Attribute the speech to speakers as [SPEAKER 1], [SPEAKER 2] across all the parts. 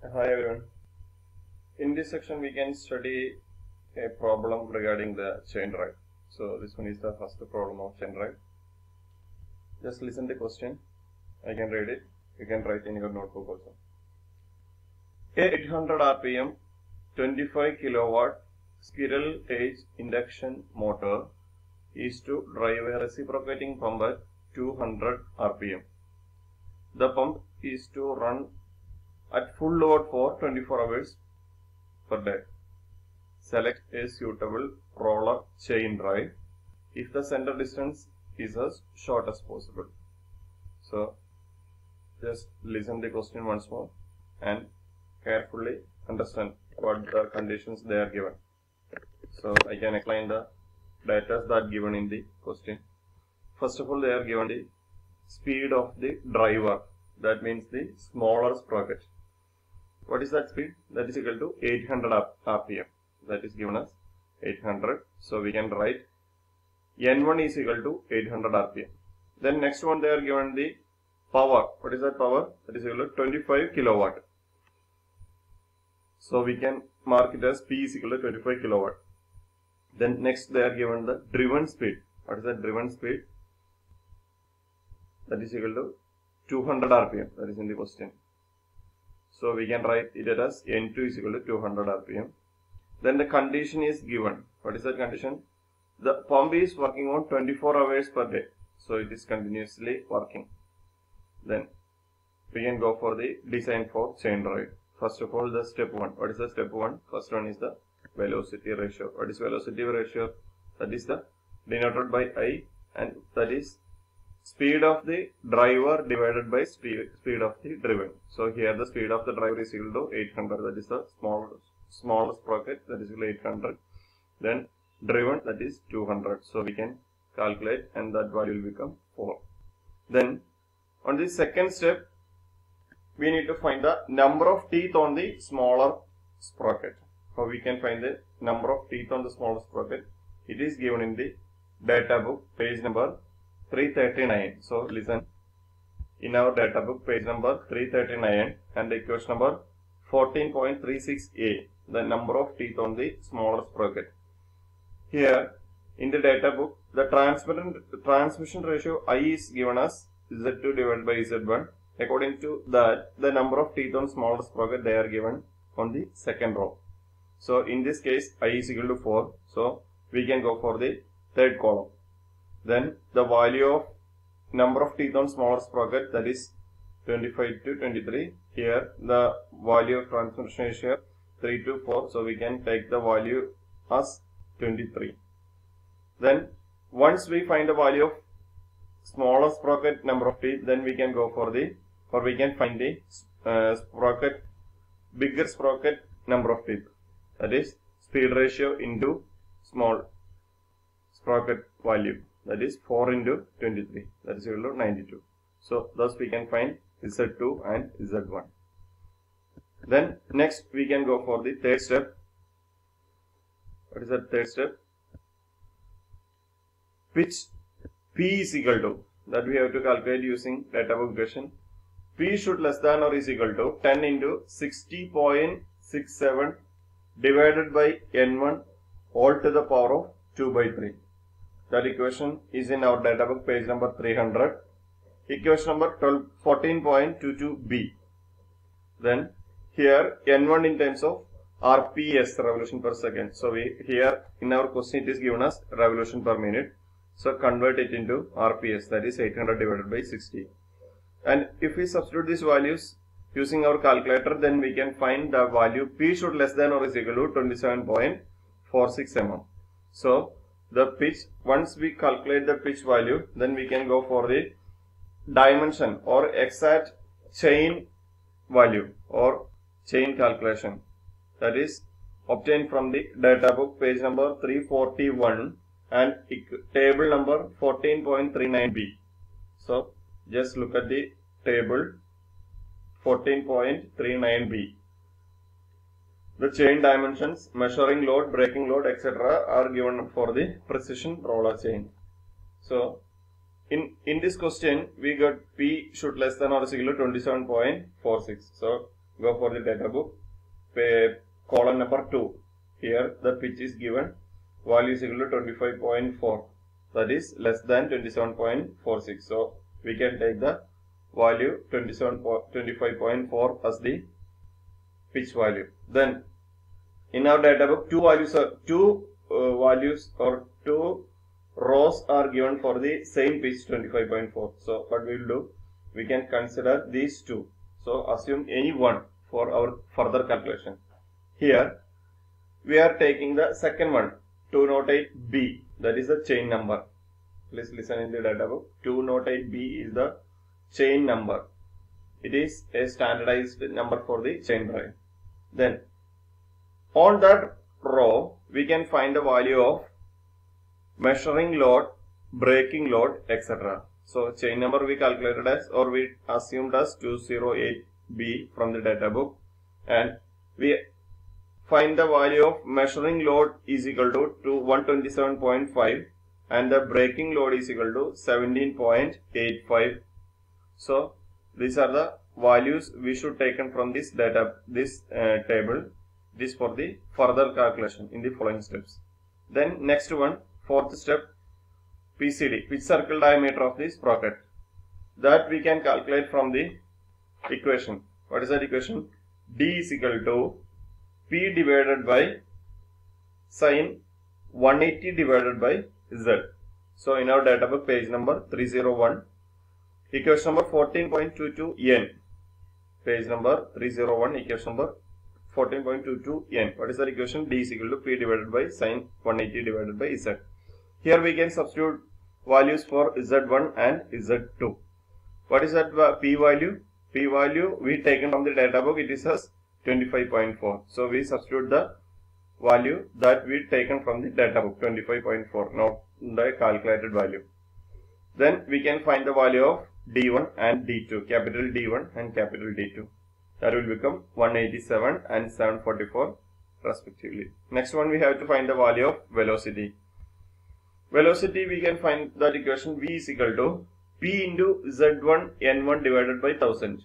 [SPEAKER 1] Hi everyone. In this section we can study a problem regarding the chain drive. So this one is the first problem of chain drive. Just listen to the question. I can read it. You can write in your notebook also. A 800 RPM 25 kilowatt squirrel cage induction motor is to drive a reciprocating pump at 200 RPM. The pump is to run at full load for 24 hours per day. Select a suitable roller chain drive if the center distance is as short as possible. So just listen the question once more and carefully understand what the conditions they are given. So I can explain the data that given in the question. First of all, they are given the speed of the driver, that means the smaller sprocket. What is that speed? That is equal to 800 RPM. That is given as 800. So we can write N1 is equal to 800 RPM. Then next one they are given the power. What is that power? That is equal to 25 kilowatt. So we can mark it as P is equal to 25 kilowatt. Then next they are given the driven speed. What is that driven speed? That is equal to 200 RPM. That is in the question. So we can write it as N2 is equal to 200 RPM. Then the condition is given. What is that condition? The pump is working on 24 hours per day. So it is continuously working. Then we can go for the design for chain drive. First of all, the step 1. What is the step 1? First one is the velocity ratio. What is velocity ratio? That is the denoted by I, and that is speed of the driver divided by speed of the driven. So here the speed of the driver is equal to 800. That is the smallest sprocket. That is equal to 800. Then driven, that is 200. So we can calculate and that value will become 4. Then on the second step, we need to find the number of teeth on the smaller sprocket. How we can find the number of teeth on the smaller sprocket? It is given in the data book, page number 339. So listen, in our data book, page number 339 and the equation number 14.36a, the number of teeth on the smaller sprocket. Here in the data book, the transmission ratio I is given as Z2 divided by Z1. According to that, the number of teeth on smaller sprocket they are given on the second row. So in this case, I is equal to 4. So we can go for the third column. Then the value of number of teeth on smaller sprocket, that is 25 to 23. Here the value of transmission is here 3 to 4. So we can take the value as 23. Then once we find the value of smaller sprocket number of teeth, then we can go for the, or we can find the bigger sprocket number of teeth. That is speed ratio into small sprocket value. That is 4 into 23. That is equal to 92. So thus we can find Z2 and Z1. Then next we can go for the third step. What is that third step? Pitch P is equal to, that we have to calculate using data book equation. P should less than or is equal to 10 into 60.67 divided by N1 all to the power of 2 by 3. That equation is in our data book, page number 300. Equation number 14.22b. Then here N1 in terms of RPS, revolution per second. So we here in our question it is given as revolution per minute. So convert it into RPS, that is 800 divided by 60. And if we substitute these values using our calculator, then we can find the value P should less than or is equal to 27.46 mm. So the pitch, once we calculate the pitch value, then we can go for the dimension or exact chain value or chain calculation. That is obtained from the data book, page number 341 and table number 14.39b. So just look at the table 14.39b. The chain dimensions, measuring load, braking load, etc. are given for the precision roller chain. So in this question we got P should less than or is equal to 27.46. So Go for the data book. Column number 2. Here the pitch is given. Value is equal to 25.4. That is less than 27.46. So we can take the value 25.4 as the pitch value. Then in our data book, two values or two rows are given for the same pitch 25.4. So what we will do, we can consider these two. So assume any one for our further calculation. Here we are taking the second one, 208B, that is the chain number. Please listen in the data book. 208B is the chain number. It is a standardized number for the chain drive. Then on that row we can find the value of measuring load, braking load, etc. So chain number we calculated as, or we assumed as 208B from the data book, and we find the value of measuring load is equal to 127.5 and the braking load is equal to 17.85. So these are the values we should taken from this table. This for the further calculation in the following steps. Then next one, fourth step, PCD, pitch circle diameter of the sprocket. That we can calculate from the equation. What is that equation? D is equal to P divided by sin 180 divided by Z. So in our data book, page number 301, equation number 14.22n. Page number 301, equation number 14.22n. What is the equation? D is equal to P divided by sin 180 divided by Z. Here we can substitute values for Z1 and Z2. What is that P value? P value we taken from the data book, it is as 25.4. So we substitute the value that we taken from the data book, 25.4, not the calculated value. Then we can find the value of D1 and D2, capital D1 and capital D2. That will become 187 and 744 respectively. Next one, we have to find the value of velocity. Velocity we can find that equation, V is equal to P into Z1 N1 divided by 1000.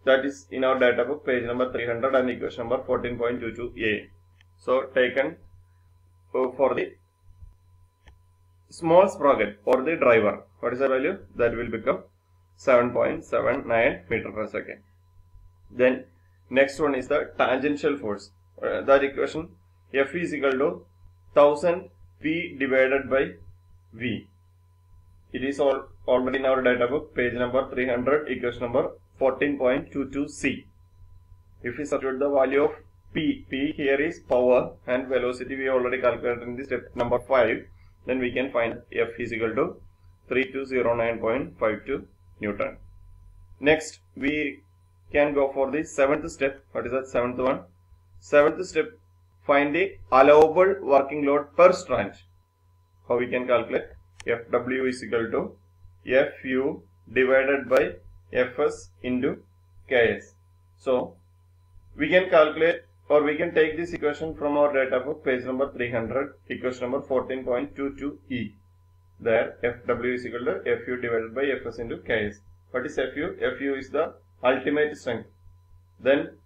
[SPEAKER 1] That is in our data book, page number 300 and equation number 14.22a. So taken for the small sprocket or the driver. What is the value? That will become 7.79 meter per second. Then next one is the tangential force. That equation, F is equal to 1000 P divided by V. It is already in our data book, page number 300, equation number 14.22c. If we substitute the value of P here is power and velocity we already calculated in the step number 5, then we can find F is equal to 3209.52 Newton. Next we can go for the seventh step. What is that seventh one? Seventh step, find the allowable working load per strand. How we can calculate? FW is equal to FU divided by Fs into Ks. So we can calculate, or we can take this equation from our data book, page number 300, equation number 14.22e. There Fw is equal to Fu divided by Fs into Ks. What is Fu? Fu is the ultimate strength. Then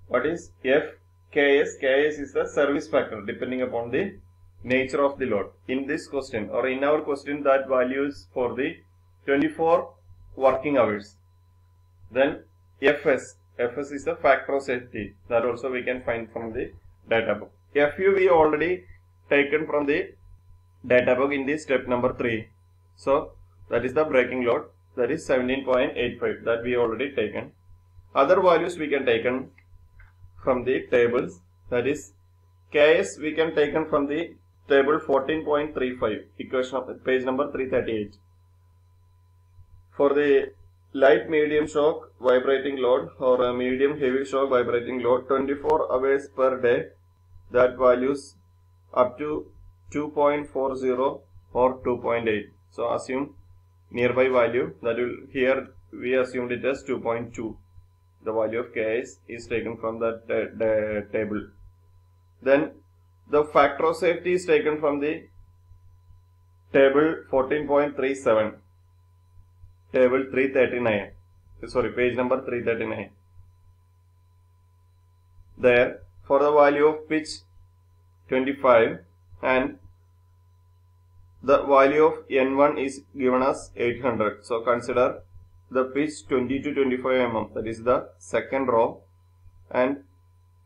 [SPEAKER 1] what is Fks? Ks is the service factor depending upon the nature of the load. In this question, or in our question, that value is for the 24 working hours. Then Fs is the factor of safety. That also we can find from the data book. Fu we already taken from the data book in the step number 3. So that is the braking load. That is 17.85. That we already taken. Other values we can taken from the tables. That is Ks we can taken from the table 14.35, equation of page number 338. For the light medium shock vibrating load or a medium heavy shock vibrating load, 24 hours per day, that values up to 2.40 or 2.8. So assume nearby value, that will, here we assumed it as 2.2. The value of Ks is taken from that table. Then the factor of safety is taken from the table 14.37, table 339, sorry, page number 339. there for the value of pitch 25 and the value of N1 is given as 800. So consider the pitch 20 to 25 mm, that is the second row, and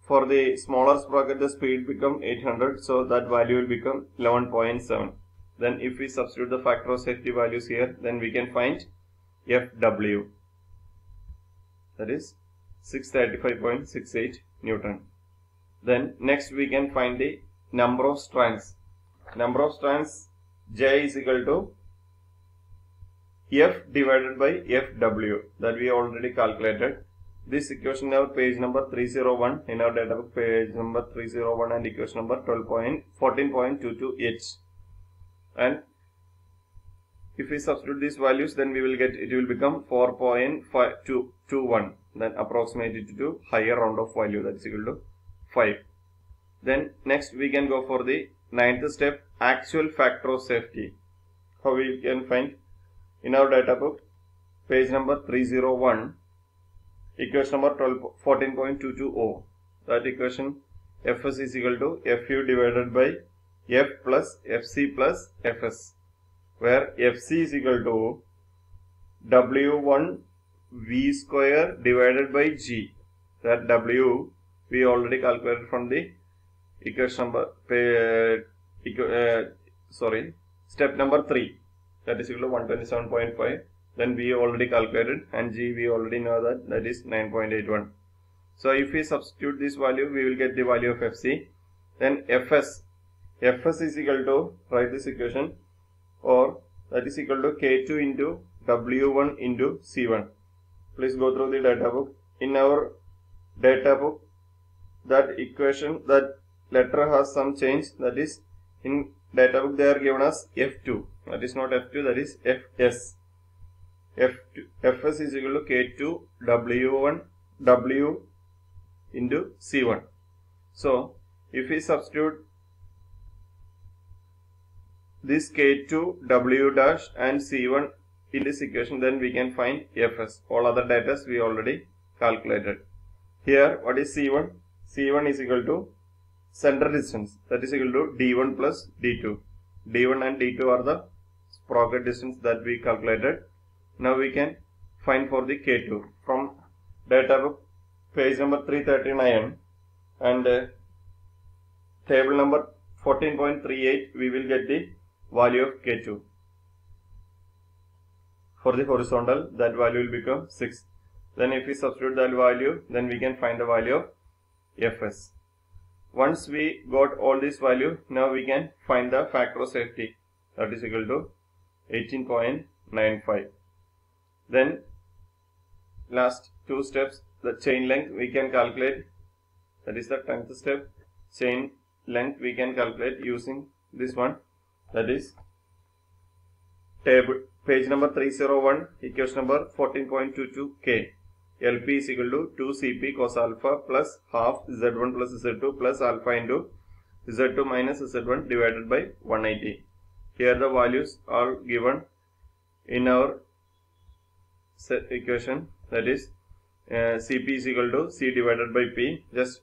[SPEAKER 1] for the smaller sprocket the speed become 800, so that value will become 11.7. Then if we substitute the factor of safety values here, then we can find FW, that is 635.68 Newton. Then next we can find the number of strands. Number of strands J is equal to F divided by FW, that we already calculated. This equation in our page number 301, in our data book page number 301, and equation number 14.22H. And if we substitute these values, then we will get, it will become 4.521, then approximate it to higher round of value, that is equal to 5. Then next we can go for the ninth step, actual factor of safety. How we can find? In our data book page number 301, equation number 14.220, that equation Fs is equal to Fu divided by F plus Fc plus Fs, where Fc is equal to W1 V square divided by G. That W we already calculated from the equation number step number 3, that is equal to 127.5. Then V already calculated, and G we already know that is 9.81. So if we substitute this value, we will get the value of Fc. Then Fs is equal to, write this equation, or that is equal to K2 into W1 into C1. Please go through the data book. In our data book, that equation, that letter has some change, that is in data book they are given as F2, that is not F2, that is Fs. Fs is equal to K2 W1 W into C1. So if we substitute this K2 W dash and C1 in this equation, then we can find Fs. All other data we already calculated. Here what is C1? C1 is equal to center distance, that is equal to D1 plus D2. D1 and D2 are the sprocket distance that we calculated. Now we can find for the K2 from data book page number 339 and table number 14.38, we will get the value of K2. For the horizontal, that value will become 6. Then if we substitute that value, then we can find the value of Fs. Once we got all this value, now we can find the factor of safety, that is equal to 18.95. Then last two steps, the chain length we can calculate, that is the 10th step. Chain length we can calculate using this one, that is table page number 301, equation number 14.22K. LP is equal to 2Cp cos alpha plus half Z1 plus Z2 plus alpha into Z2 minus Z1 divided by 180. Here the values are given in our equation, that is Cp is equal to C divided by P. Just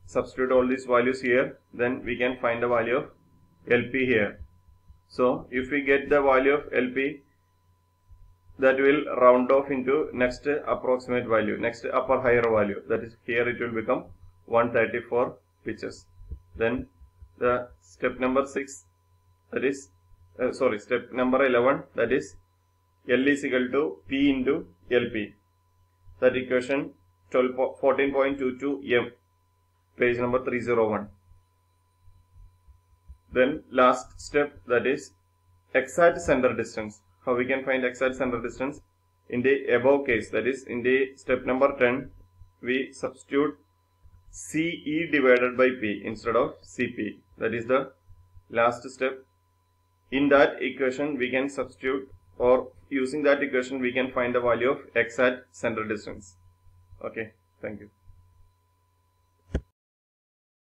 [SPEAKER 1] substitute all these values here, then we can find the value of LP here. So if we get the value of LP, that will round off into next approximate value, next upper higher value, that is here it will become 134 pitches. Then the step number 6, that is step number 11, that is L is equal to P into LP. That equation 14.22 M, page number 301. Then last step, that is exact center distance. How we can find exact center distance? In the above case, that is in the step number 10, we substitute CE divided by P instead of CP. That is the last step. In that equation we can substitute, or using that equation we can find the value of exact center distance. Okay, thank you.